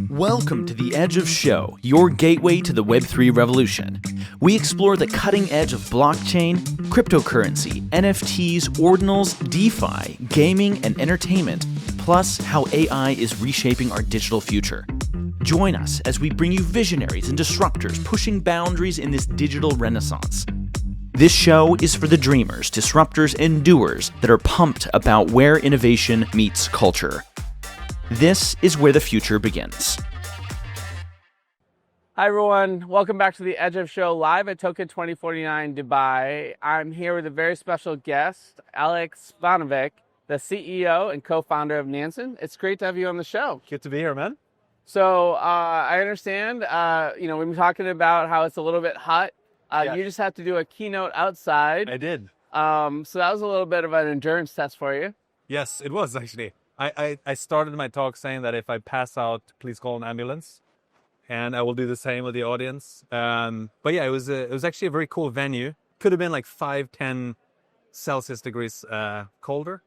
Welcome to The Edge of Show, your gateway to the Web3 revolution. We explore the cutting edge of blockchain, cryptocurrency, NFTs, ordinals, DeFi, gaming, and entertainment, plus how AI is reshaping our digital future. Join us as we bring you visionaries and disruptors pushing boundaries in this digital renaissance. This show is for the dreamers, disruptors, and doers that are pumped about where innovation meets culture. This is where the future begins. Hi everyone, welcome back to the Edge of Show live at Token2049 Dubai. I'm here with a very special guest, Alex Svanevik, the CEO and co-founder of Nansen. It's great to have you on the show. Good to be here, man. So I understand, we've been talking about how it's a little bit hot. Yes. You just have to do a keynote outside. I did. So that was a little bit of an endurance test for you. Yes, it was actually. I started my talk saying that if I pass out, please call an ambulance, and I will do the same with the audience. But yeah, it was actually a very cool venue. Could have been like 5-10 Celsius degrees colder,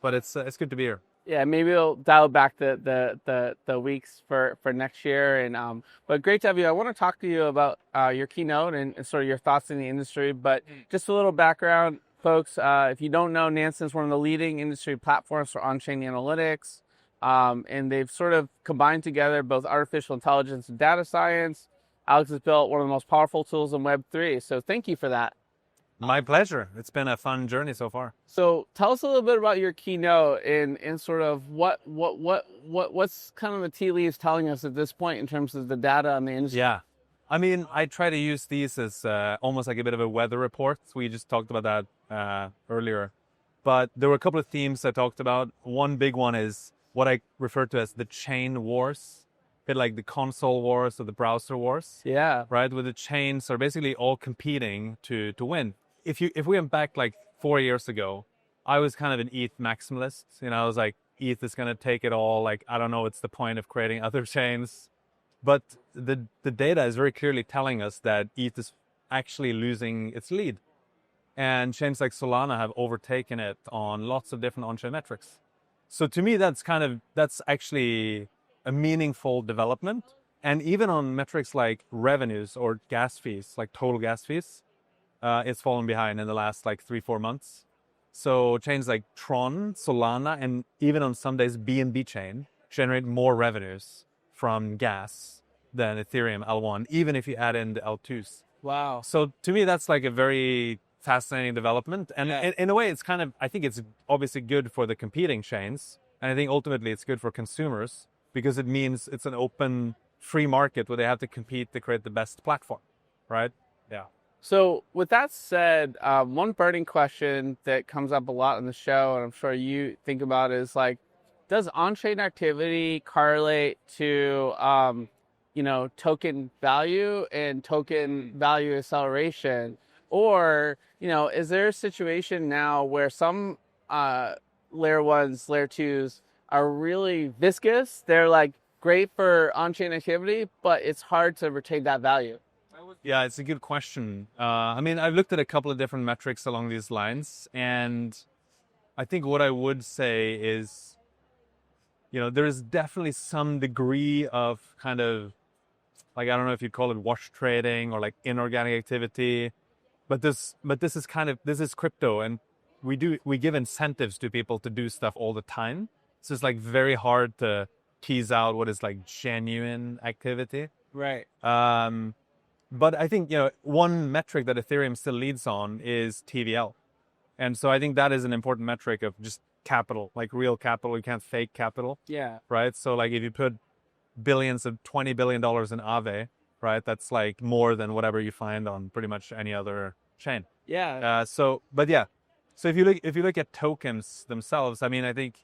but it's good to be here. Yeah, maybe we'll dial back the weeks for next year. And but great to have you. I want to talk to you about your keynote and sort of your thoughts in the industry. But just a little background. Folks, if you don't know, Nansen is one of the leading industry platforms for on-chain analytics, and they've sort of combined together both artificial intelligence and data science. Alex has built one of the most powerful tools in Web3, so thank you for that. My pleasure. It's been a fun journey so far. So tell us a little bit about your keynote and sort of what's kind of the tea leaves telling us at this point in terms of the data on the industry. Yeah. I mean, I try to use these as almost like a bit of a weather report. We just talked about that earlier. But there were a couple of themes I talked about. One big one is what I refer to as the chain wars, a bit like the console wars or the browser wars. Yeah. Right? With the chains are basically all competing to win. If we went back like 4 years ago, I was kind of an ETH maximalist. I was like, ETH is going to take it all. Like, I don't know what's the point of creating other chains. But the data is very clearly telling us that ETH is actually losing its lead. And chains like Solana have overtaken it on lots of different on-chain metrics. So to me, that's actually a meaningful development. And even on metrics like revenues or gas fees, like total gas fees, it's fallen behind in the last like 3-4 months. So chains like Tron, Solana, and even on some days BNB chain generate more revenues from gas than Ethereum L1, even if you add in the L2s. Wow. So to me, that's like a very fascinating development. And in a way, it's kind of, I think it's obviously good for the competing chains. And I think ultimately it's good for consumers because it means it's an open, free market where they have to compete to create the best platform, right? Yeah. So with that said, one burning question that comes up a lot on the show, and I'm sure you think about, is like, does on-chain activity correlate to, token value and token value acceleration? Or, is there a situation now where some layer ones, layer twos are really viscous? They're like great for on-chain activity, but it's hard to retain that value. Yeah, it's a good question. I've looked at a couple of different metrics along these lines, and I think what I would say is, there is definitely some degree of kind of, like, I don't know if you'd call it wash trading or like inorganic activity, but this is crypto, and we give incentives to people to do stuff all the time. So it's like very hard to tease out what is like genuine activity. Right. But I think, one metric that Ethereum still leads on is TVL. And so I think that is an important metric of just capital, like real capital. You can't fake capital. Yeah. Right. So like if you put billions of $20 billion in Aave, right, that's like more than whatever you find on pretty much any other chain. Yeah. So if you look at tokens themselves, I think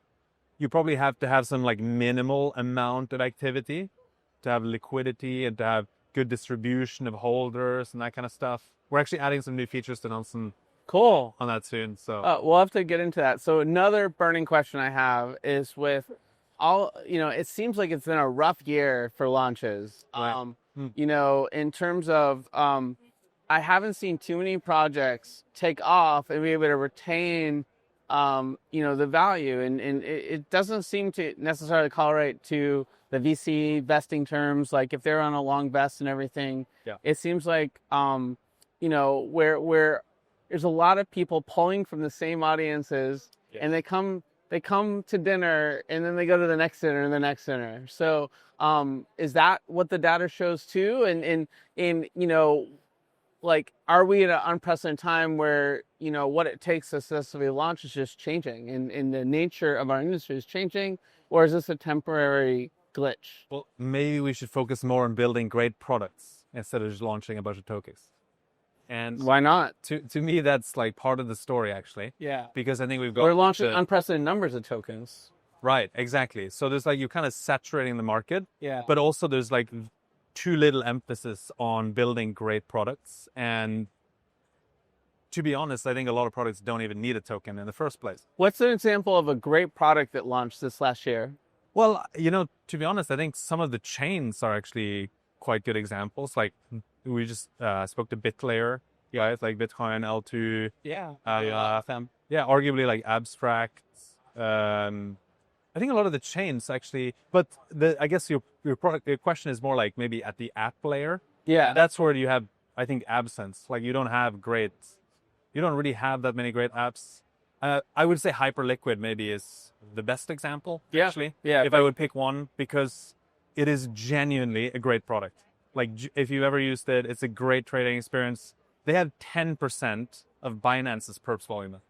you probably have to have some like minimal amount of activity to have liquidity and to have good distribution of holders and that kind of stuff. We're actually adding some new features to Nansen. Cool. On that soon. So we'll have to get into that. So another burning question I have is with all, it seems like it's been a rough year for launches. Right. In terms of, I haven't seen too many projects take off and be able to retain the value, and it doesn't seem to necessarily correlate to the VC vesting terms. Like if they're on a long vest and everything, it seems like, where there's a lot of people pulling from the same audiences, and they come to dinner and then they go to the next dinner and the next dinner. So is that what the data shows too? And like, are we at an unprecedented time where, what it takes to successfully launch is just changing, and the nature of our industry is changing, or is this a temporary glitch? Well, maybe we should focus more on building great products instead of just launching a bunch of tokens. And why not? To me, that's like part of the story, actually. Yeah. Because I think we've got... We're launching unprecedented numbers of tokens. Right, exactly. So there's like, you're kind of saturating the market. Yeah. But also there's like too little emphasis on building great products. And to be honest, I think a lot of products don't even need a token in the first place. What's an example of a great product that launched this last year? Well, to be honest, I think some of the chains are actually quite good examples. Like we just spoke to BitLayer, guys like Bitcoin, L2. Yeah. Arguably like Abstract. I think a lot of the chains actually, but I guess your question is more like maybe at the app layer. Yeah. That's where you have, I think, absence. Like you don't really have that many great apps. I would say Hyperliquid maybe is the best example, actually. Yeah. If I would pick one, because it is genuinely a great product. Like if you've ever used it, it's a great trading experience. They have 10% of Binance's perps volume.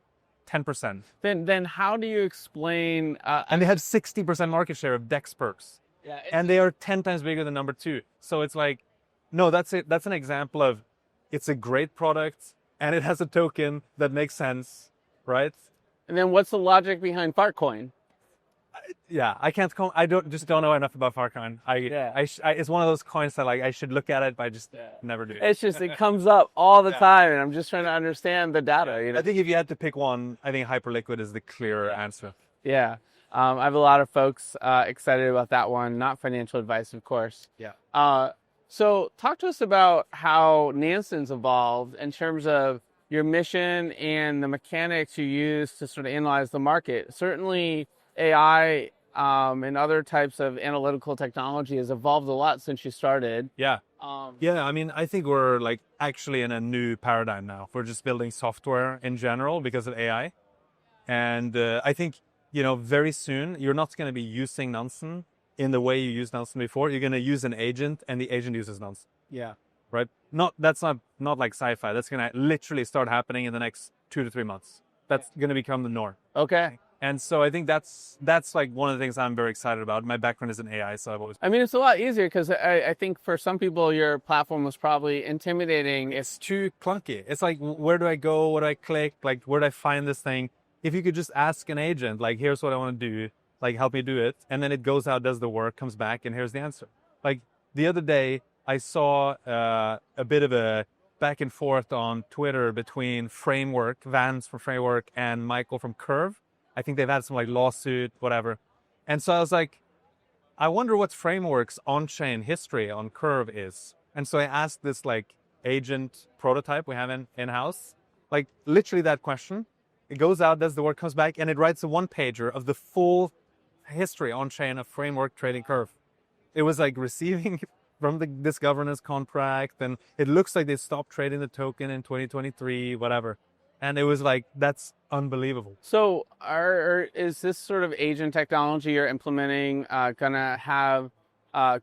10%. Then how do you explain? And they have 60% market share of DEX perps. Yeah. And they are 10 times bigger than number 2. So it's like, no, that's it. That's an example of, it's a great product and it has a token that makes sense, right? And then what's the logic behind Fartcoin? I can't. I don't know enough about Fartcoin. It's one of those coins that like I should look at it, but I just never do. It's just it comes up all the time, and I'm just trying to understand the data. I think if you had to pick one, I think Hyperliquid is the clearer answer. Yeah, I have a lot of folks excited about that one. Not financial advice, of course. Yeah. So talk to us about how Nansen's evolved in terms of your mission and the mechanics you use to sort of analyze the market. Certainly, AI and other types of analytical technology has evolved a lot since you started. Yeah. I mean, I think we're like actually in a new paradigm now. We're just building software in general because of AI. And I think, very soon you're not going to be using Nansen in the way you used Nansen before. You're going to use an agent and the agent uses Nansen. Yeah. Right? That's not like sci-fi. That's going to literally start happening in the next 2 to 3 months. That's going to become the norm. Okay. And so I think that's like one of the things I'm very excited about. My background is in AI, so I've always... I mean, it's a lot easier because I think for some people, your platform was probably intimidating. It's too clunky. It's like, where do I go? What do I click? Like, where do I find this thing? If you could just ask an agent, like, here's what I want to do, like, help me do it. And then it goes out, does the work, comes back, and here's the answer. Like, the other day, I saw a bit of a back and forth on Twitter between Vance from Framework, and Michael from Curve. I think they've had some like lawsuit, whatever. And so I was like, I wonder what Framework's on-chain history on Curve is. And so I asked this like agent prototype we have in-house, like literally that question. It goes out, does the work, comes back, and it writes a one-pager of the full history on-chain of Framework trading Curve. It was like receiving from this governance contract, and it looks like they stopped trading the token in 2023, whatever. And it was like, that's unbelievable. So is this sort of agent technology you're implementing going to have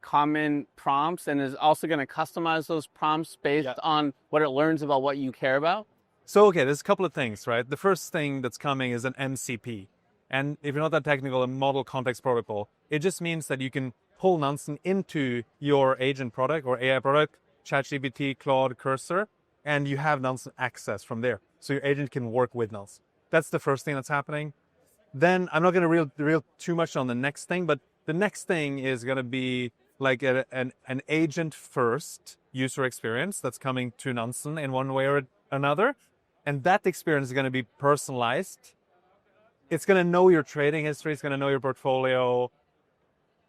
common prompts, and is also going to customize those prompts based on what it learns about what you care about? So, okay, there's a couple of things, right? The first thing that's coming is an MCP. And if you're not that technical, a model context protocol, it just means that you can pull Nansen into your agent product or AI product, ChatGPT, Claude, Cursor, and you have Nansen access from there. So your agent can work with Nansen. That's the first thing that's happening. Then I'm not going to reel too much on the next thing, but the next thing is going to be like an agent-first user experience that's coming to Nansen in one way or another. And that experience is going to be personalized. It's going to know your trading history. It's going to know your portfolio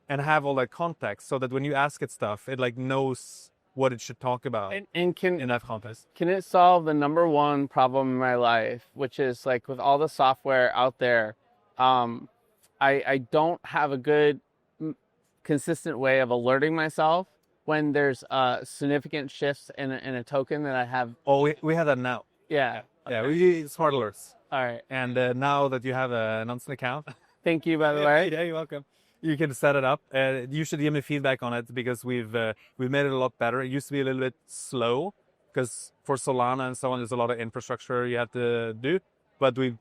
and have all that context so that when you ask it stuff, it like knows what it should talk about And in that context. can it solve the number one problem in my life, which is like with all the software out there, I don't have a good consistent way of alerting myself when there's significant shifts in a token that I have. Oh, we have that now. Yeah. Yeah, we use smart alerts. All right. And now that you have a Nansen account, Thank you, by the way. yeah, you're welcome. You can set it up. You should give me feedback on it because we've made it a lot better. It used to be a little bit slow because for Solana and so on, there's a lot of infrastructure you have to do. But we've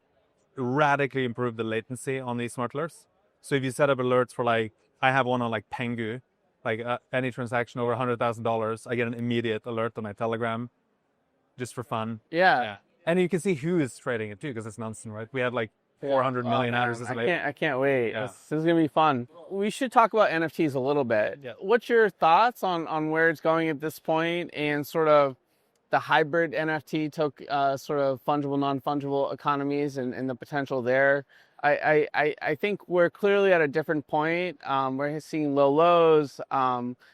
radically improved the latency on these smart alerts. So if you set up alerts for like, I have one on like Pengu, like any transaction over $100,000, I get an immediate alert on my Telegram, just for fun. Yeah. And you can see who is trading it too, because it's Nansen, right? We have like 400 million addresses. I can't wait. Yeah. This is gonna be fun. We should talk about NFTs a little bit. Yeah. What's your thoughts on where it's going at this point and sort of the hybrid NFT sort of fungible, non-fungible economies and the potential there? I think we're clearly at a different point. We're seeing low lows.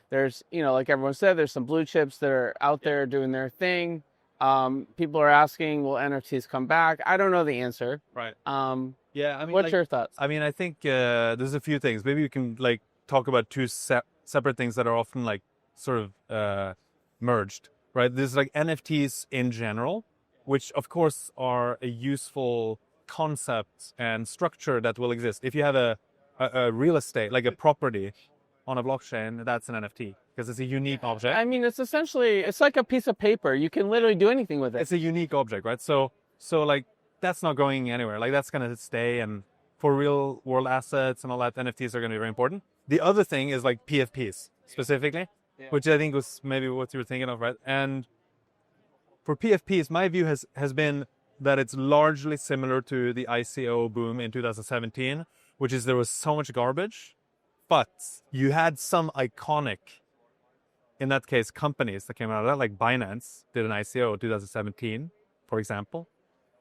There's, like everyone said, there's some blue chips that are out there doing their thing. People are asking, will NFTs come back? I don't know the answer. Right. Yeah. I mean, what's your thoughts? I mean, I think there's a few things. Maybe we can like talk about two separate things that are often like sort of merged, right? There's like NFTs in general, which of course are a useful concept and structure that will exist. If you have a real estate, like a property on a blockchain, that's an NFT because it's a unique object. I mean, it's like a piece of paper. You can literally do anything with it. It's a unique object, right? So like that's not going anywhere. Like that's going to stay. And for real world assets and all that, NFTs are going to be very important. The other thing is like PFPs specifically, which I think was maybe what you were thinking of, right? And for PFPs, my view has been that it's largely similar to the ICO boom in 2017, which is there was so much garbage, but you had some iconic, in that case, companies that came out of that, like Binance did an ICO in 2017, for example,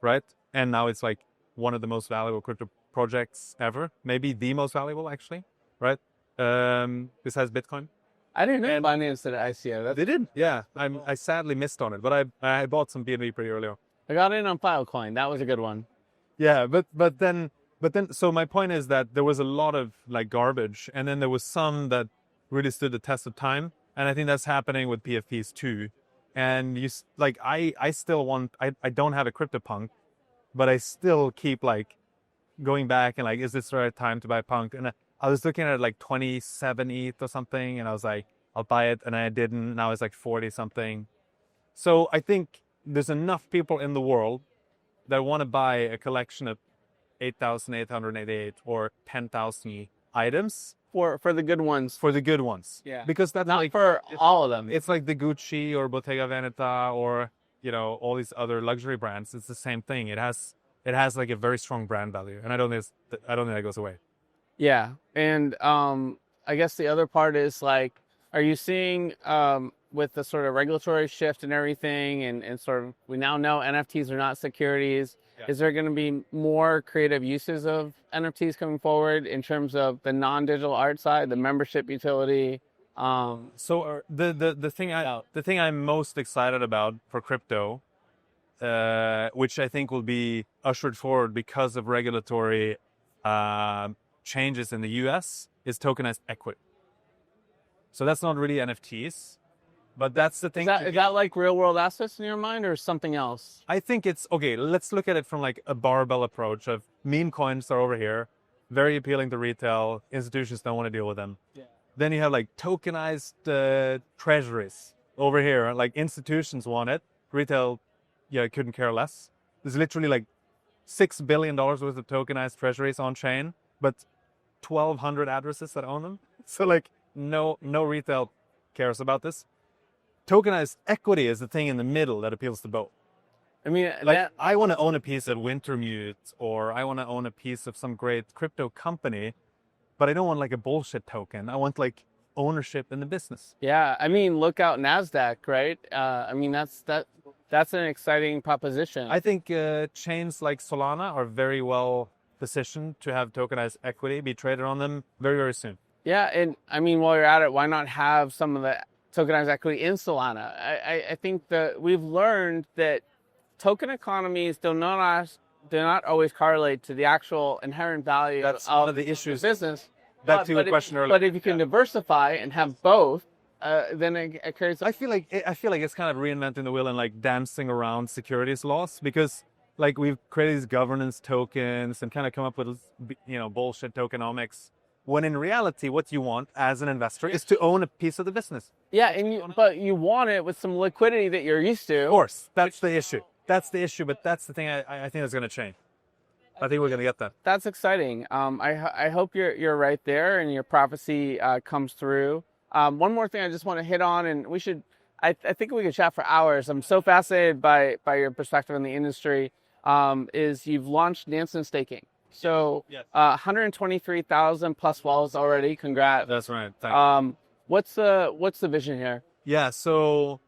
right? And now it's like one of the most valuable crypto projects ever, maybe the most valuable actually, right? Besides Bitcoin. I didn't know Binance did an ICO. They did, yeah. I sadly missed on it, but I bought some BNB pretty early on. I got in on Filecoin. That was a good one. Yeah, but then, so my point is that there was a lot of like garbage, and then there was some that really stood the test of time, and I think that's happening with PFPs too. And you like, I still want, I don't have a CryptoPunk, but I still keep like going back and like, is this the right time to buy Punk? And I was looking at like 27 ETH or something, and I was like, I'll buy it, and I didn't. Now it's like 40 something. So I think there's enough people in the world that want to buy a collection of 8,888 or 10,000 items for the good ones. For the good ones. Yeah. Because that's not like, for all of them. It's like the Gucci or Bottega Veneta or, all these other luxury brands. It's the same thing. It has like a very strong brand value, and I don't think that goes away. Yeah. And I guess the other part is like, are you seeing with the sort of regulatory shift and everything, and sort of, we now know NFTs are not securities. Yeah. Is there going to be more creative uses of NFTs coming forward in terms of the non-digital art side, the membership utility? So the thing I'm most excited about for crypto, which I think will be ushered forward because of regulatory changes in the US, is tokenized equity. So that's not really NFTs, but that's the thing. Is that like real world assets in your mind, or something else? I think it's, okay, let's look at it from like a barbell approach of meme coins are over here, very appealing to retail, institutions don't want to deal with them. Yeah. Then you have like tokenized treasuries over here, like institutions want it, retail, couldn't care less. There's literally like $6 billion worth of tokenized treasuries on chain, but 1,200 addresses that own them. So like, no retail cares about this. Tokenized equity is the thing in the middle that appeals to both. I mean, like, I want to own a piece of Wintermute, or I want to own a piece of some great crypto company, but I don't want like a bullshit token. I want like ownership in the business. Yeah, I mean, look out NASDAQ, right? I mean, that's an exciting proposition. I think chains like Solana are very well positioned to have tokenized equity be traded on them very, very soon. Yeah, and I mean, while you're at it, why not have some of the tokenized equity in Solana. I think that we've learned that token economies do not always correlate to the actual inherent value That's of one of the issues. the business. Back to your question earlier. But if you can diversify and have both, then it creates. I feel like it's kind of reinventing the wheel and like dancing around securities laws, because like we've created these governance tokens and kind of come up with bullshit tokenomics. When in reality, what you want as an investor is to own a piece of the business. Yeah, but you want it with some liquidity that you're used to. Of course, that's the issue. That's the issue, but that's the thing I think that's going to change. I think we're going to get that. That's exciting. I hope you're right there and your prophecy comes through. One more thing I just want to hit on, and I think we could chat for hours. I'm so fascinated by your perspective in the industry. Is you've launched Nansen staking. So 123,000 plus wallets already. Congrats. That's right. Thanks. What's the vision here? Yeah. So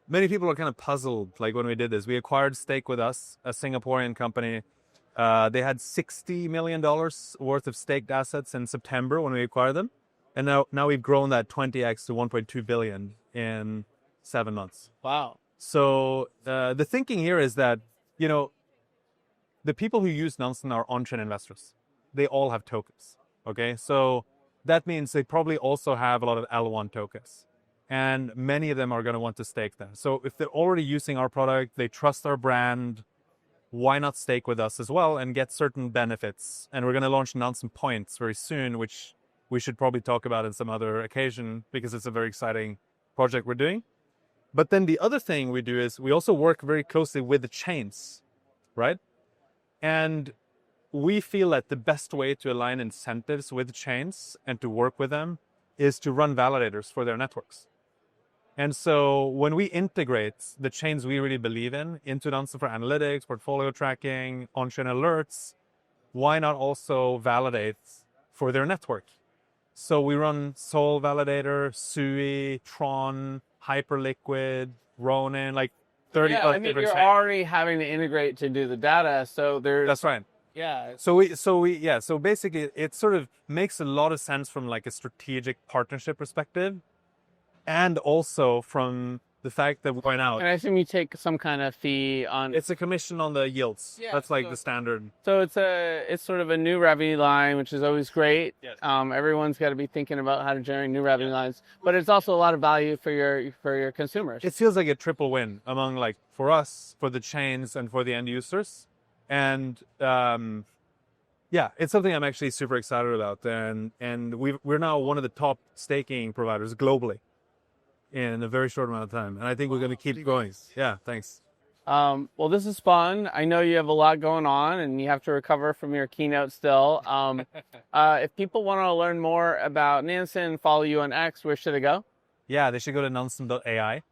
many people are kind of puzzled. Like when we did this, we acquired Stake with Us, a Singaporean company. They had $60 million worth of staked assets in September when we acquired them. And now we've grown that 20x to 1.2 billion in 7 months. Wow. So the thinking here is that, the people who use Nansen are on-chain investors. They all have tokens, okay? So that means they probably also have a lot of L1 tokens. And many of them are going to want to stake them. So if they're already using our product, they trust our brand, why not stake with us as well and get certain benefits? And we're going to launch Nansen Points very soon, which we should probably talk about in some other occasion because it's a very exciting project we're doing. But then the other thing we do is we also work very closely with the chains, right? And we feel that the best way to align incentives with chains and to work with them is to run validators for their networks. And so when we integrate the chains we really believe in into Nansen for analytics, portfolio tracking, on-chain alerts, why not also validate for their network? So we run Sol Validator, Sui, Tron, Hyperliquid, Ronin, like 30 Yeah, I mean, you're already having to integrate to do the data, so there's... That's right. Yeah. So basically it sort of makes a lot of sense from like a strategic partnership perspective, and also from the fact that we're going out. And I assume you take some kind of fee on... It's a commission on the yields. Yeah, that's like the standard. So it's sort of a new revenue line, which is always great. Yes. Everyone's got to be thinking about how to generate new revenue lines, but it's also a lot of value for your consumers. It feels like a triple win among, like, for us, for the chains, and for the end users. And it's something I'm actually super excited about. And we're now one of the top staking providers globally in a very short amount of time. And I think we're going to keep going. Yeah, thanks. Well, this is fun. I know you have a lot going on and you have to recover from your keynote still. If people want to learn more about Nansen, follow you on X, where should they go? Yeah, they should go to nansen.ai.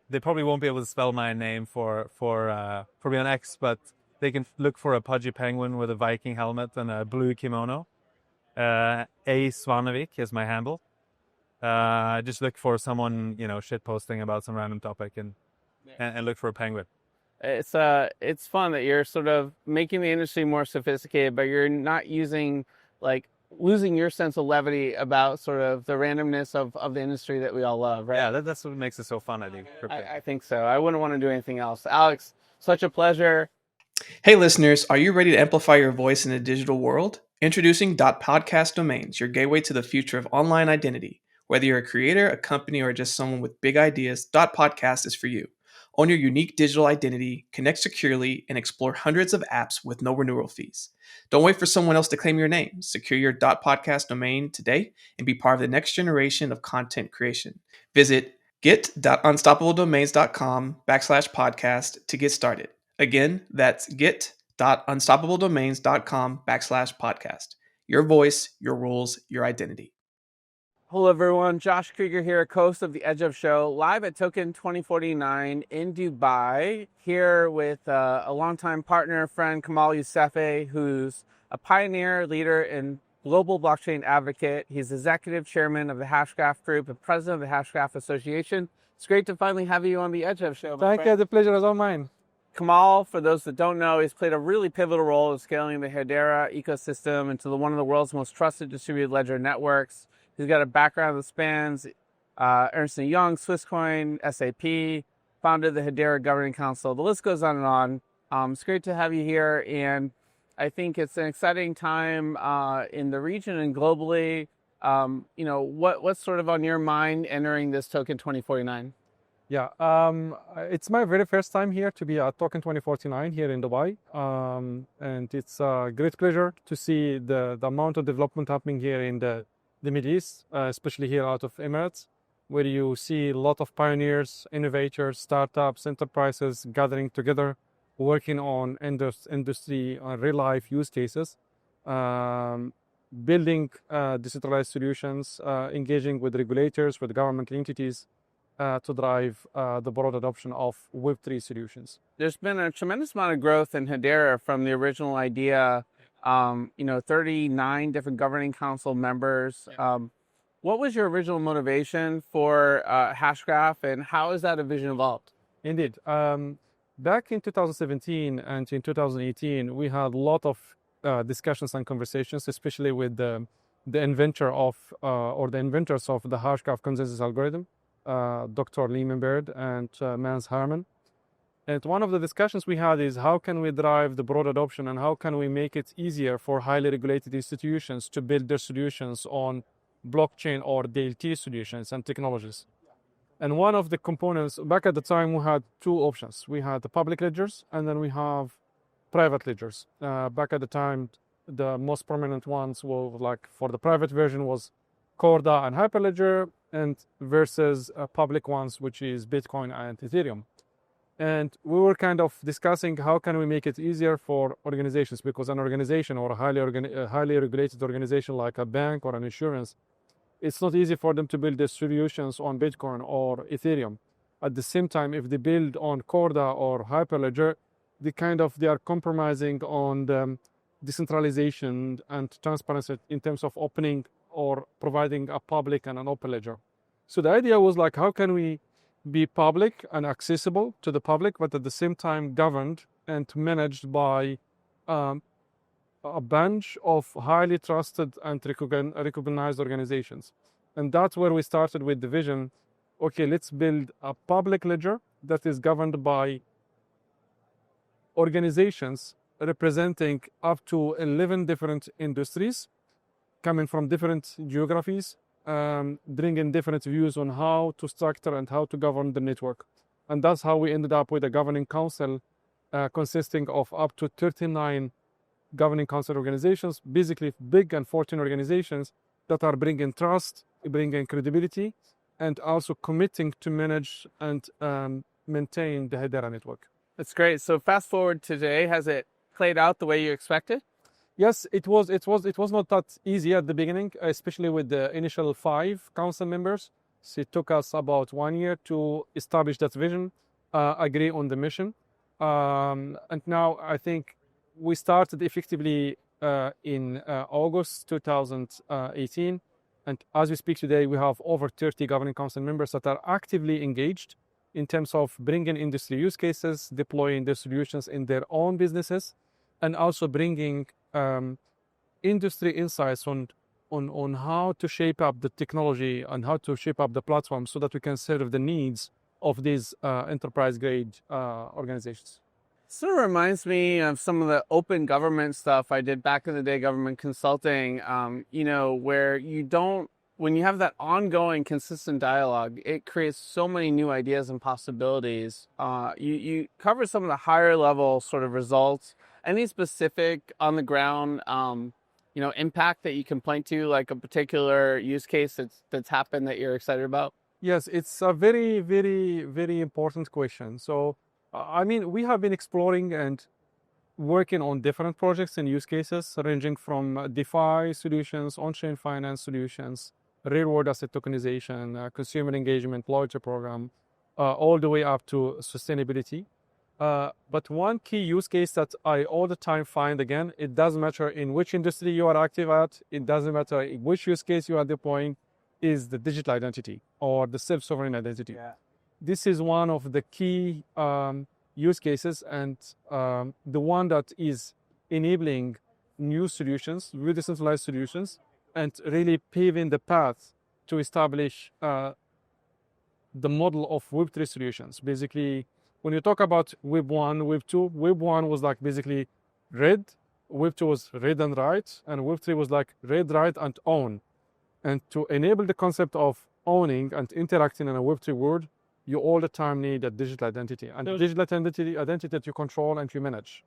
They probably won't be able to spell my name for me on X, but they can look for a pudgy penguin with a Viking helmet and a blue kimono. A Svanevik is my handle. Just look for someone, shit posting about some random topic and look for a penguin. It's fun that you're sort of making the industry more sophisticated, but you're not losing your sense of levity about sort of the randomness of the industry that we all love, right? Yeah, that's what makes it so fun, I think. I think so. I wouldn't want to do anything else. Alex, such a pleasure. Hey listeners, are you ready to amplify your voice in a digital world? Introducing .podcast domains, your gateway to the future of online identity. Whether you're a creator, a company, or just someone with big ideas, .podcast is for you. Own your unique digital identity, connect securely, and explore hundreds of apps with no renewal fees. Don't wait for someone else to claim your name. Secure your .podcast domain today and be part of the next generation of content creation. Visit get.unstoppabledomains.com/podcast to get started. Again, that's get.unstoppabledomains.com/podcast. Your voice, your rules, your identity. Hello, everyone. Josh Krieger here, host of The Edge of Show, live at Token2049 in Dubai, here with a longtime partner, friend, Kamal Youssefi, who's a pioneer, leader, and global blockchain advocate. He's executive chairman of the Hashgraph Group and president of the Hashgraph Association. It's great to finally have you on The Edge of Show. Thank you. The pleasure is all mine. Kamal, for those that don't know, he's played a really pivotal role in scaling the Hedera ecosystem into one of the world's most trusted distributed ledger networks. He's got a background that spans Ernst & Young, Swisscoin, SAP, founded the Hedera Governing Council. The list goes on and on. It's great to have you here, and I think it's an exciting time in the region and globally. What's sort of on your mind entering this Token 2049? Yeah, it's my very first time here to be at Token 2049 here in Dubai. And it's a great pleasure to see the amount of development happening here in the Middle East, especially here out of Emirates, where you see a lot of pioneers, innovators, startups, enterprises gathering together, working on industry, real-life use cases, building decentralized solutions, engaging with regulators, with government entities, to drive the broad adoption of Web3 solutions. There's been a tremendous amount of growth in Hedera from the original idea, 39 different governing council members. What was your original motivation for Hashgraph, and how has that vision evolved? Indeed. Back in 2017 and in 2018, we had a lot of discussions and conversations, especially with the inventor of, or the inventors of the Hashgraph consensus algorithm, Dr. Lehman Baird and Mans Harman. And one of the discussions we had is how can we drive the broad adoption and how can we make it easier for highly regulated institutions to build their solutions on blockchain or DLT solutions and technologies. And one of the components, back at the time, we had two options. We had the public ledgers and then we have private ledgers. Back at the time, the most prominent ones were, like, for the private version was Corda and Hyperledger, and versus public ones, which is Bitcoin and Ethereum. And we were kind of discussing how can we make it easier for organizations, because an organization or a highly regulated organization like a bank or an insurance, it's not easy for them to build their solutions on Bitcoin or Ethereum. At the same time, if they build on Corda or Hyperledger, they are compromising on the decentralization and transparency in terms of opening or providing a public and an open ledger. So the idea was, like, how can we be public and accessible to the public, but at the same time governed and managed by a bunch of highly trusted and recognized organizations. And that's where we started with the vision. Okay, let's build a public ledger that is governed by organizations representing up to 11 different industries, coming from different geographies, bringing different views on how to structure and how to govern the network. And that's how we ended up with a governing council consisting of up to 39 governing council organizations, basically big and 14 organizations that are bringing trust, bringing credibility, and also committing to manage and maintain the Hedera network. That's great. So fast forward to today, has it played out the way you expected? Yes, it was not that easy at the beginning, especially with the initial 5 council members. So it took us about 1 year to establish that vision, agree on the mission. And now I think we started effectively in August 2018. And as we speak today, we have over 30 governing council members that are actively engaged in terms of bringing industry use cases, deploying their solutions in their own businesses, and also bringing industry insights on how to shape up the technology and how to shape up the platform so that we can serve the needs of these enterprise-grade organizations. Sort of reminds me of some of the open government stuff I did back in the day, government consulting, where when you have that ongoing consistent dialogue, it creates so many new ideas and possibilities. You cover some of the higher level sort of results. Any specific on the ground, impact that you can point to, like a particular use case that's happened that you're excited about? Yes, it's a very, very, very important question. So, we have been exploring and working on different projects and use cases, ranging from DeFi solutions, on-chain finance solutions, real-world asset tokenization, consumer engagement, loyalty program, all the way up to sustainability. But one key use case that I all the time find, again, it doesn't matter in which industry you are active at, it doesn't matter in which use case you are deploying, is the digital identity or the self-sovereign identity. Yeah. This is one of the key use cases, and the one that is enabling new solutions, really decentralized solutions, and really paving the path to establish the model of Web3 solutions. Basically, when you talk about Web 1, Web 2, Web 1 was like basically read, Web 2 was read and write, and Web 3 was like read, write, and own. And to enable the concept of owning and interacting in a Web3 world, you all the time need a digital identity, and digital identity that you control and you manage.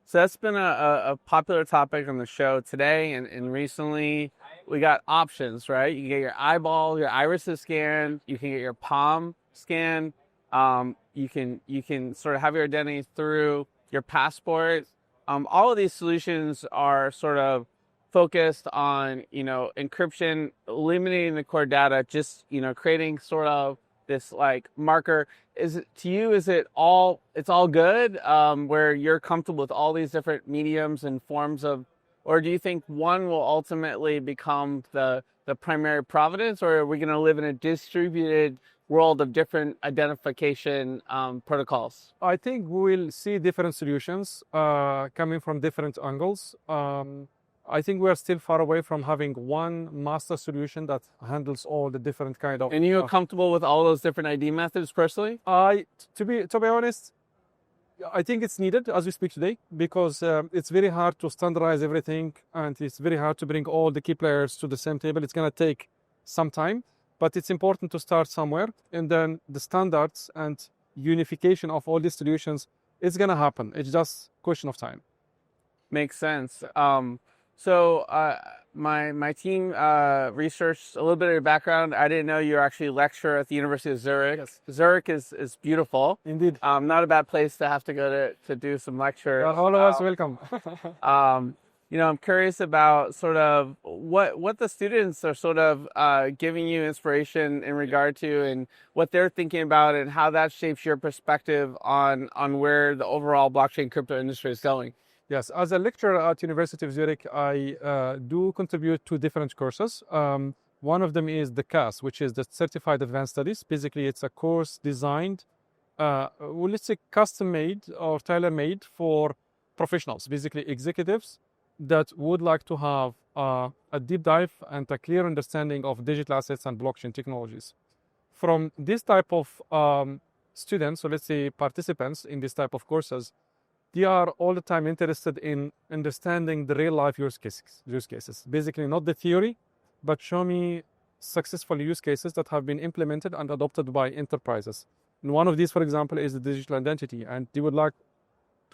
So that's been a popular topic on the show today and recently. We got options, right? You can get your eyeball, your irises scanned. You can get your palm scanned. You can sort of have your identity through your passport. All of these solutions are sort of focused on, encryption, eliminating the core data, just, creating sort of this like marker. Is it all good, where you're comfortable with all these different mediums and forms of, or do you think one will ultimately become the primary provenance, or are we going to live in a distributed world of different identification protocols? I think we will see different solutions coming from different angles. I think we are still far away from having one master solution that handles all the different kind of. And you're comfortable with all those different ID methods personally? To be honest, I think it's needed as we speak today, because it's very hard to standardize everything, and it's very hard to bring all the key players to the same table. It's going to take some time, but it's important to start somewhere, and then the standards and unification of all these solutions is going to happen. It's just a question of time. Makes sense. So my team researched a little bit of your background. I didn't know you were actually a lecturer at the University of Zurich. Yes. Zurich is beautiful. Indeed. Not a bad place to have to go to do some lecture. All of us welcome. I'm curious about sort of what the students are sort of giving you inspiration in regard to, and what they're thinking about, and how that shapes your perspective on where the overall blockchain crypto industry is going. Yes, as a lecturer at University of Zurich, I do contribute to different courses. One of them is the CAS, which is the Certified Advanced Studies. Basically, it's a course designed, let's say custom-made or tailor-made for professionals, basically executives that would like to have a deep dive and a clear understanding of digital assets and blockchain technologies. From this type of students, so let's say participants in this type of courses, they are all the time interested in understanding the real life use cases. Basically, not the theory, but show me successful use cases that have been implemented and adopted by enterprises. And one of these, for example, is the digital identity. And they would like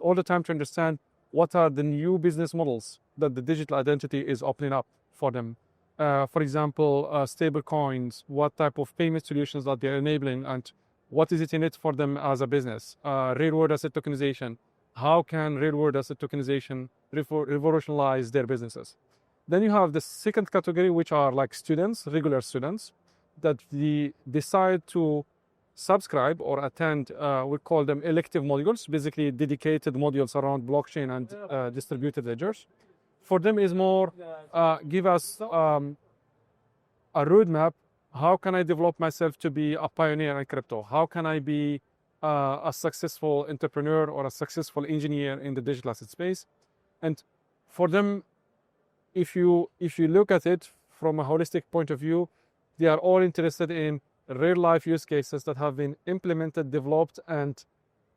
all the time to understand what are the new business models that the digital identity is opening up for them. For example, stable coins, what type of payment solutions that they're enabling, and what is it in it for them as a business. Real-world asset tokenization. How can real-world asset tokenization revolutionize their businesses? Then you have the second category, which are like students, regular students, that they decide to subscribe or attend, we call them elective modules, basically dedicated modules around blockchain and distributed ledgers. For them is more, give us a roadmap. How can I develop myself to be a pioneer in crypto? How can I be a successful entrepreneur or a successful engineer in the digital asset space? And for them, if you look at it from a holistic point of view, they are all interested in real life use cases that have been implemented, developed, and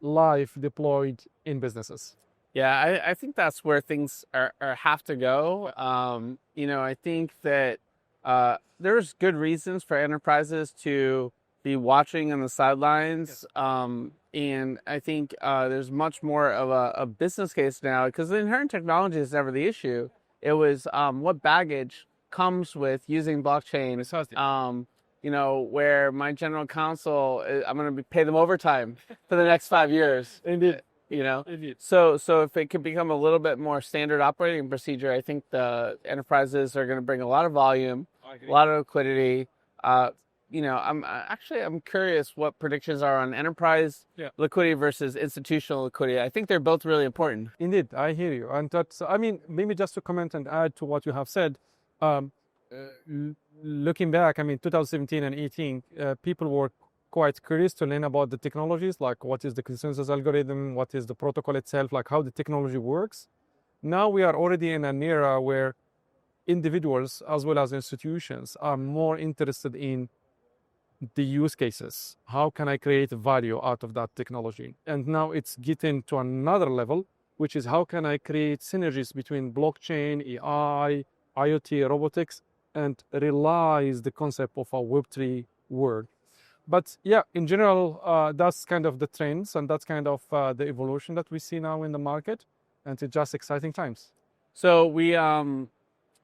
live deployed in businesses. Yeah, I think that's where things have to go. I think that there's good reasons for enterprises to be watching on the sidelines. Yes. And I think there's much more of a business case now, because the inherent technology is never the issue. It was what baggage comes with using blockchain. Where my general counsel, I'm going to pay them overtime for the next 5 years. Indeed. Indeed. So if it could become a little bit more standard operating procedure, I think the enterprises are going to bring a lot of volume, a lot of liquidity. I'm curious what predictions are on enterprise liquidity versus institutional liquidity. I think they're both really important. Indeed, I hear you. And that's, maybe just to comment and add to what you have said, looking back, 2017 and 18, people were quite curious to learn about the technologies, like what is the consensus algorithm, what is the protocol itself, like how the technology works. Now we are already in an era where individuals as well as institutions are more interested in the use cases. How can I create value out of that technology? And now it's getting to another level, which is how can I create synergies between blockchain, AI, IoT, robotics, and realize the concept of a Web3 world. But yeah, in general, that's kind of the trends, and that's kind of the evolution that we see now in the market, and it's just exciting times. So we, there's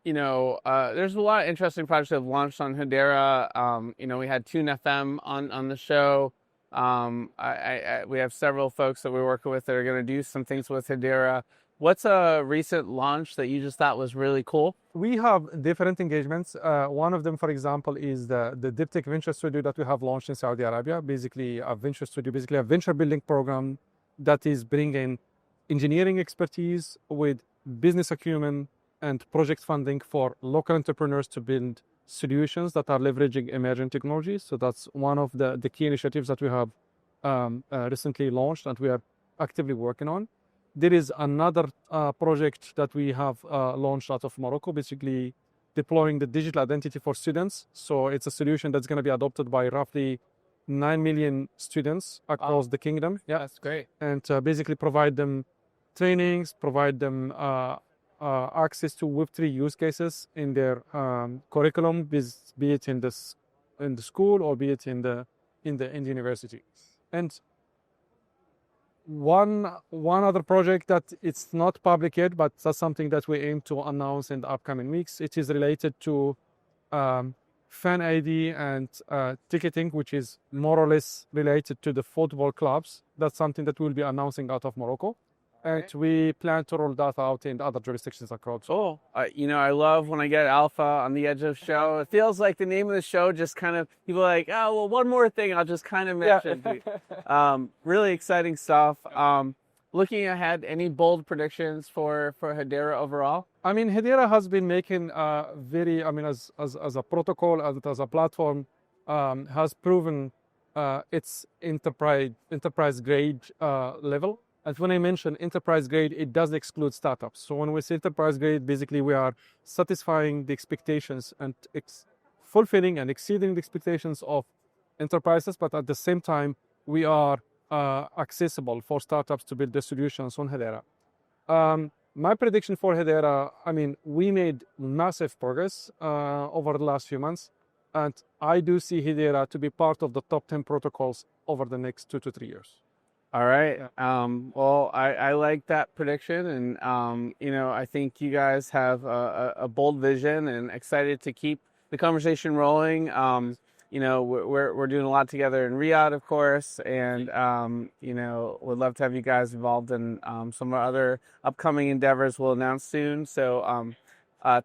a lot of interesting projects that have launched on Hedera. We had Tune FM on the show. We have several folks that we're working with that are going to do some things with Hedera. What's a recent launch that you just thought was really cool? We have different engagements. One of them, for example, is the Deep Tech Venture Studio that we have launched in Saudi Arabia. Basically, a venture studio, basically a venture building program that is bringing engineering expertise with business acumen and project funding for local entrepreneurs to build solutions that are leveraging emerging technologies. So that's one of the key initiatives that we have recently launched and we are actively working on. There is another project that we have launched out of Morocco, basically deploying the digital identity for students. So it's a solution that's going to be adopted by roughly 9 million students across the kingdom. Yeah, that's great. And basically provide them trainings, provide them access to Web3 use cases in their curriculum, be it in the school or be it in the university. And one other project that it's not public yet, but that's something that we aim to announce in the upcoming weeks. It is related to fan ID and ticketing, which is more or less related to the football clubs. That's something that we'll be announcing out of Morocco. And we plan to roll that out in other jurisdictions across. Oh, I love when I get alpha on the edge of show. It feels like the name of the show just kind of, people are like, oh, well, one more thing I'll just kind of mention. Yeah. Really exciting stuff. Looking ahead, any bold predictions for Hedera overall? I mean, Hedera has been making as a protocol, as a platform, has proven its enterprise grade level. And when I mention enterprise grade, it does exclude startups. So when we say enterprise grade, basically we are satisfying the expectations and fulfilling and exceeding the expectations of enterprises, but at the same time, we are accessible for startups to build their solutions on Hedera. My prediction for Hedera, we made massive progress over the last few months, and I do see Hedera to be part of the top 10 protocols over the next 2 to 3 years. All right. Yeah. Well, I like that prediction, and I think you guys have a bold vision, and excited to keep the conversation rolling. We're doing a lot together in Riyadh, of course, and would love to have you guys involved in some of our other upcoming endeavors we'll announce soon. So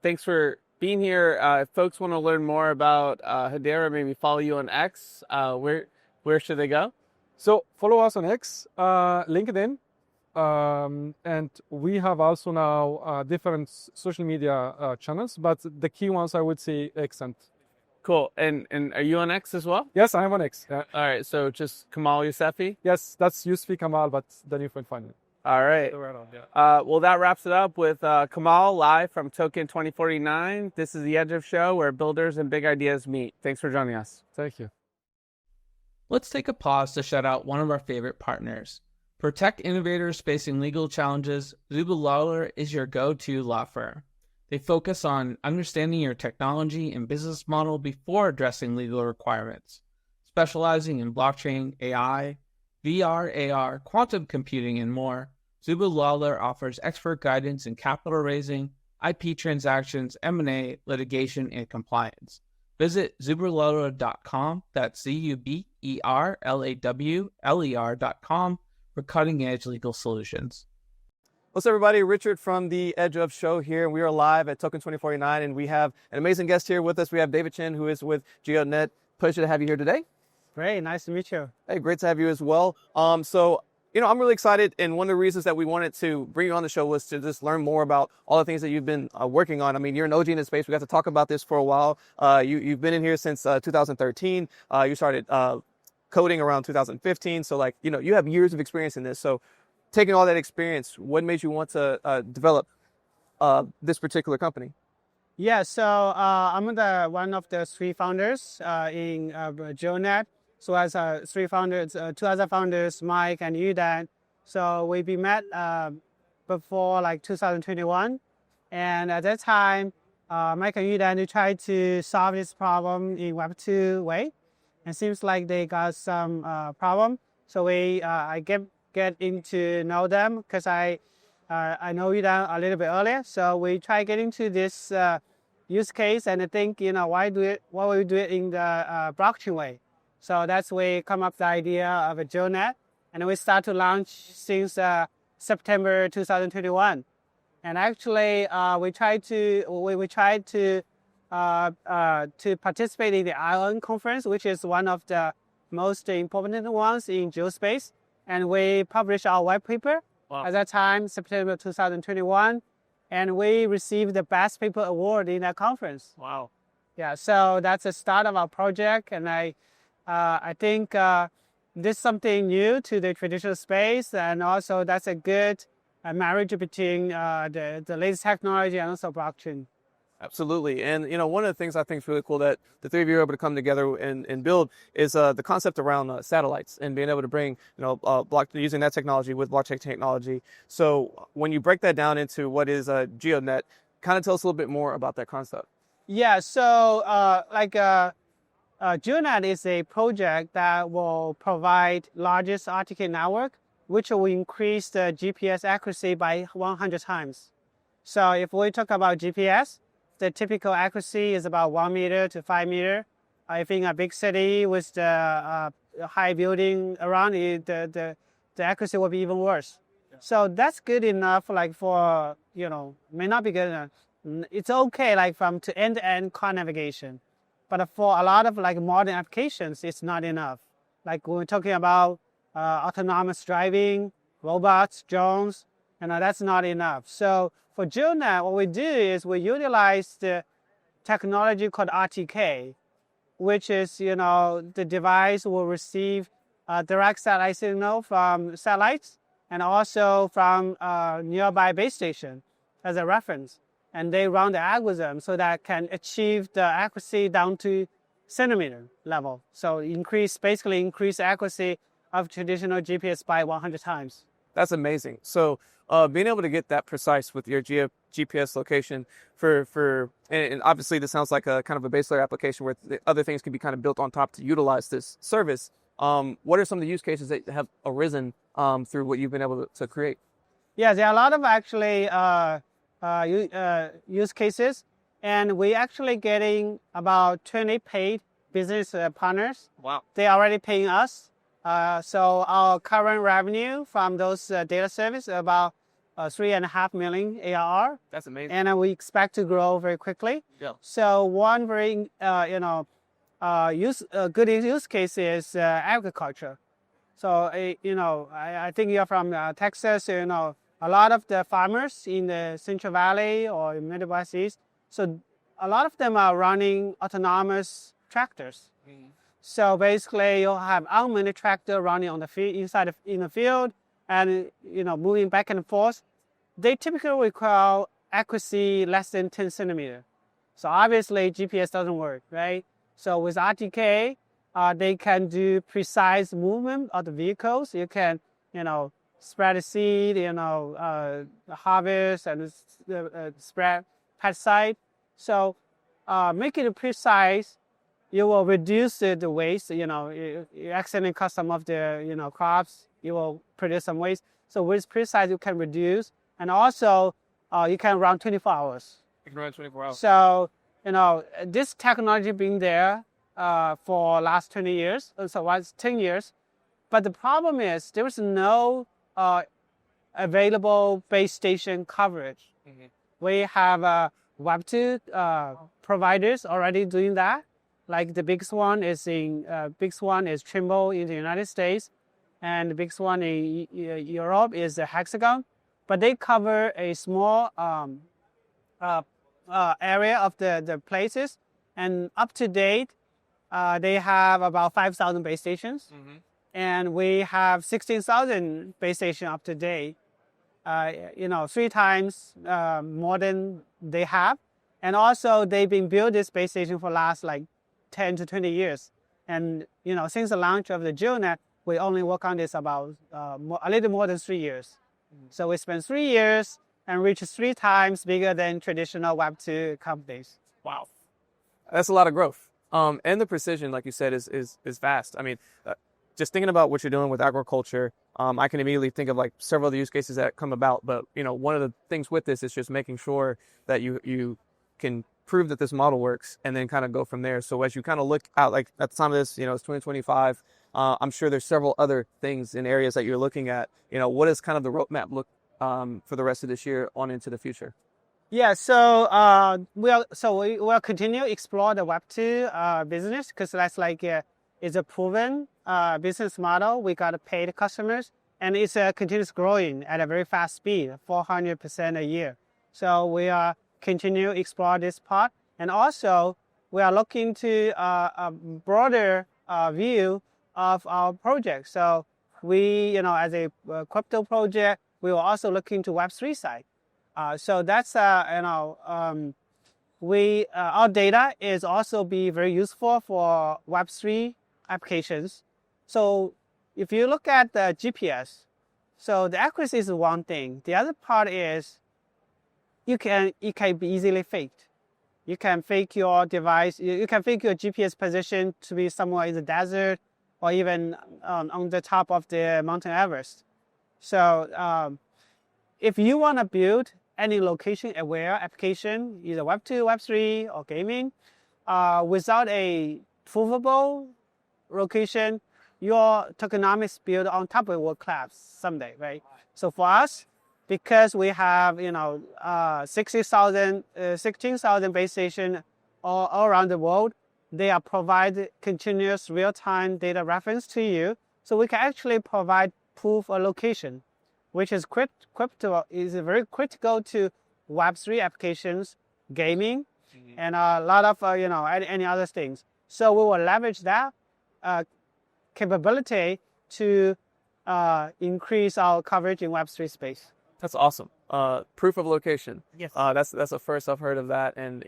thanks for being here. If folks want to learn more about Hedera, maybe follow you on X. Where should they go? So follow us on X, LinkedIn, and we have also now different social media channels, but the key ones I would say X and. Cool. And are you on X as well? Yes, I'm on X. Yeah. All right. So just Kamal Youssefi? Yes, that's Youssefi Kamal, but then you can find me. All right. Well, that wraps it up with Kamal live from Token2049. This is the Edge of Show, where builders and big ideas meet. Thanks for joining us. Thank you. Let's take a pause to shout out one of our favorite partners. For tech innovators facing legal challenges, Zuba Lawler is your go-to law firm. They focus on understanding your technology and business model before addressing legal requirements. Specializing in blockchain, AI, VR, AR, quantum computing, and more, Zuba Lawler offers expert guidance in capital raising, IP transactions, M&A, litigation, and compliance. Visit zuberlawler.com, that's ZUBERLAWLER.com, for cutting-edge legal solutions. What's up, everybody? Richard from the Edge of Show here. We are live at Token2049, and we have an amazing guest here with us. We have David Chen, who is with GeoNet. Pleasure to have you here today. Great, nice to meet you. Hey, great to have you as well. I'm really excited, and one of the reasons that we wanted to bring you on the show was to just learn more about all the things that you've been working on. I mean, you're an OG in the space. We got to talk about this for a while. You've been in here since 2013. You started coding around 2015. So, you have years of experience in this. So, taking all that experience, what made you want to develop this particular company? Yeah, so I'm one of the three founders in GeoNet. So as three founders, two other founders, Mike and Yudan. So we met before like 2021, and at that time, Mike and Yudan tried to solve this problem in Web2 way. It seems like they got some problem. So I get into know them because I know Yudan a little bit earlier. So we try getting to this use case, and I think why we do it in the blockchain way. So that's where we come up the idea of a GeoNet, and we start to launch since September 2021. And actually, we tried to participate in the ION conference, which is one of the most important ones in geospace. And we published our white paper at that time, September 2021, and we received the Best Paper Award in that conference. Wow. Yeah, so that's the start of our project, and I think this is something new to the traditional space, and also that's a good marriage between the latest technology and also blockchain. Absolutely. And, one of the things I think is really cool that the three of you are able to come together and build is the concept around satellites and being able to bring, using that technology with blockchain technology. So when you break that down into what is GeoNet, kind of tell us a little bit more about that concept. Yeah, so GeoNet is a project that will provide largest RTK network, which will increase the GPS accuracy by 100 times. So if we talk about GPS, the typical accuracy is about 1 meter to 5 meter. I think a big city with the high building around it, the accuracy will be even worse. Yeah. So that's good enough, like for, may not be good enough. It's okay, like from to end-to-end car navigation. But for a lot of like modern applications, it's not enough. Like when we're talking about autonomous driving, robots, drones, that's not enough. So for GeoNet, what we do is we utilize the technology called RTK, which is, the device will receive direct satellite signal from satellites and also from nearby base station as a reference. And they run the algorithm so that can achieve the accuracy down to centimeter level. So basically increase accuracy of traditional GPS by 100 times. That's amazing. So being able to get that precise with your GPS location and obviously this sounds like a kind of a base layer application where the other things can be kind of built on top to utilize this service. What are some of the use cases that have arisen through what you've been able to create? Yeah, there are a lot of actually use cases, and we actually getting about 20 paid business partners. Wow. They are already paying us. So our current revenue from those data service is about 3.5 million ARR. That's amazing. And we expect to grow very quickly. Yeah. So one very good use case is agriculture. So I think you're from Texas. A lot of the farmers in the Central Valley or Midwest East. So a lot of them are running autonomous tractors. Mm. So basically, you'll have unmanned tractor running on the field, in the field, and moving back and forth. They typically require accuracy less than 10 centimeter. So obviously, GPS doesn't work, right? So with RTK, they can do precise movement of the vehicles. You can, spread the seed, harvest and spread pesticide. So making it precise, you will reduce the waste. You accidentally cut some of the crops, you will produce some waste. So with precise, you can reduce, and also you can run 24 hours. You can run 24 hours. So this technology being there for last 20 years, so it's 10 years. But the problem is there is no available base station coverage. Mm-hmm. We have Web2 providers already doing that. Like the biggest one is Trimble in the United States, and the biggest one in Europe is the Hexagon. But they cover a small area of the places, and up to date, they have about 5,000 base stations, mm-hmm. and we have 16,000 base stations up to date. 3 times more than they have, And also, they've been building this base station for last like 10 to 20 years. And since the launch of the GeoNet, we only work on this about a little more than 3 years. So we spent 3 years and reached 3 times bigger than traditional Web2 companies. Wow. That's a lot of growth. And the precision, like you said, is vast. I mean, just thinking about what you're doing with agriculture, I can immediately think of like several of the use cases that come about. But, one of the things with this is just making sure that you can prove that this model works and then kind of go from there. So as you kind of look out, like at the time of this, it's 2025. I'm sure there's several other things in areas that you're looking at. What does kind of the roadmap look for the rest of this year on into the future? Yeah, so we'll continue to explore the Web2 business because that's it's a proven business model. We got paid customers, and it's continuous growing at a very fast speed, 400% a year. So we are continue to explore this part, and also we are looking to a broader view of our project. So we, as a crypto project, we will also look into Web3 side. So that's our data is also be very useful for Web3 applications. So if you look at the GPS, so the accuracy is one thing. The other part is it can be easily faked. You can fake your device. You can fake your GPS position to be somewhere in the desert or even on the top of the Mountain Everest. So if you want to build any location-aware application, either Web2, Web3, or gaming, without a provable location, your tokenomics build on top of it will collapse someday, right? So for us, because we have 16,000 base stations all around the world, they are provide continuous real-time data reference to you, so we can actually provide proof of location, which is crypto is very critical to Web3 applications, gaming, and a lot of any other things. So we will leverage that capability to increase our coverage in Web3 space. That's awesome. Proof of location. Yes. That's the first I've heard of that, and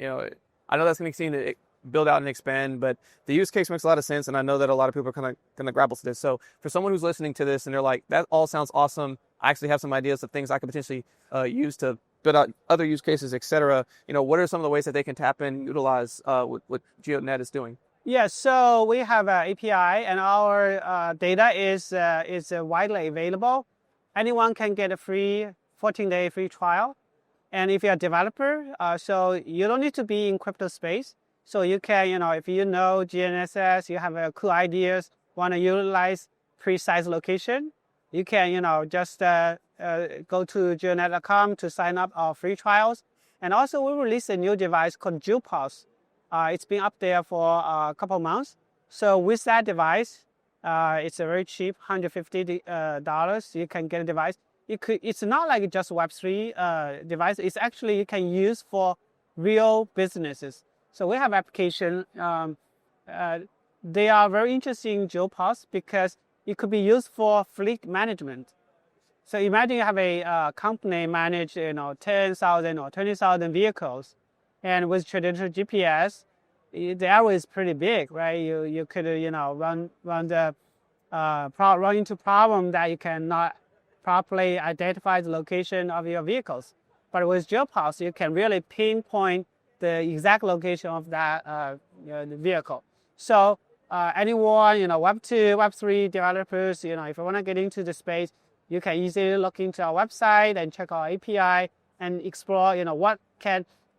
I know that's going to continue to build out and expand, but the use case makes a lot of sense, and I know that a lot of people are kind of going to grapple to this. So for someone who's listening to this and they're like, that all sounds awesome, I actually have some ideas of things I could potentially use to build out other use cases, etc. What are some of the ways that they can tap in and utilize what GeoNet is doing? Yeah, so we have an API, and our data is widely available. Anyone can get a free 14-day free trial. And if you're a developer, so you don't need to be in crypto space. So you can, if you know GNSS, you have cool ideas, want to utilize precise location, you can, just go to geonet.com to sign up our free trials. And also we released a new device called GeoPulse. It's been up there for a couple months. So with that device, it's a very cheap, $150. You can get a device. It's not like just Web3 device. It's actually you can use for real businesses. So we have application. They are very interesting GeoPulse because it could be used for fleet management. So imagine you have a company manage 10,000 or 20,000 vehicles, and with traditional GPS, the error is pretty big, right? You could run into problem that you cannot properly identify the location of your vehicles. But with GeoPulse, you can really pinpoint the exact location of that the vehicle. So anyone, Web2, Web3 developers, if you want to get into the space, you can easily look into our website and check our API and explore, what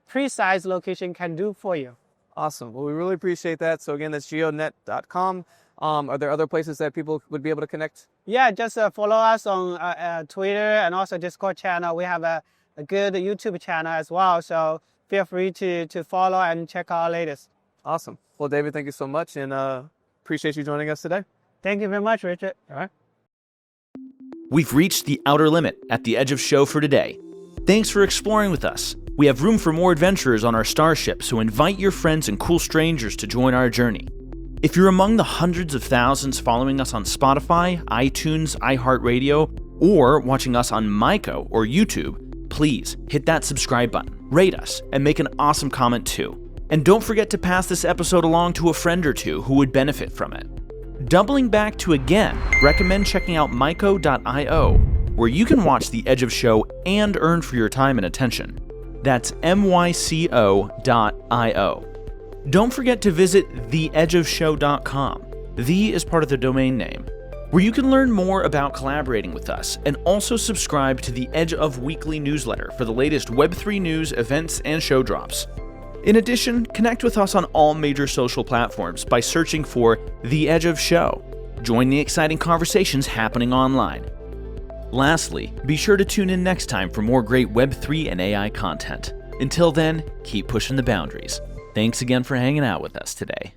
precise location can do for you. Awesome. Well, we really appreciate that. So again, that's geonet.com. Are there other places that people would be able to connect? Yeah, just follow us on Twitter and also Discord channel. We have a good YouTube channel as well. So feel free to follow and check our latest. Awesome. Well, David, thank you so much, and appreciate you joining us today. Thank you very much, Richard. All right. We've reached the outer limit at the edge of show for today. Thanks for exploring with us. We have room for more adventurers on our starship, so invite your friends and cool strangers to join our journey. If you're among the hundreds of thousands following us on Spotify, iTunes, iHeartRadio, or watching us on Myco or YouTube, Please hit that subscribe button, rate us, and make an awesome comment too. And don't forget to pass this episode along to a friend or two who would benefit from it. Doubling back to again, recommend checking out myco.io, where you can watch The Edge of Show and earn for your time and attention. That's myco.io. Don't forget to visit theedgeofshow.com. The is part of the domain name, where you can learn more about collaborating with us and also subscribe to the Edge of Weekly newsletter for the latest Web3 news, events, and show drops. In addition, connect with us on all major social platforms by searching for The Edge of Show. Join the exciting conversations happening online. Lastly, be sure to tune in next time for more great Web3 and AI content. Until then, keep pushing the boundaries. Thanks again for hanging out with us today.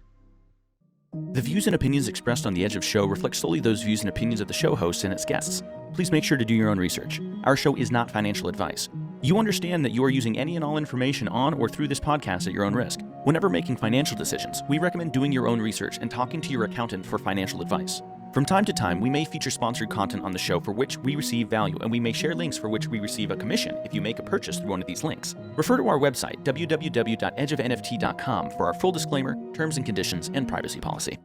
The views and opinions expressed on The Edge of Show reflect solely those views and opinions of the show host and its guests. Please make sure to do your own research. Our show is not financial advice. You understand that you are using any and all information on or through this podcast at your own risk. Whenever making financial decisions, we recommend doing your own research and talking to your accountant for financial advice. From time to time, we may feature sponsored content on the show for which we receive value, and we may share links for which we receive a commission if you make a purchase through one of these links. Refer to our website, www.edgeofnft.com, for our full disclaimer, terms and conditions, and privacy policy.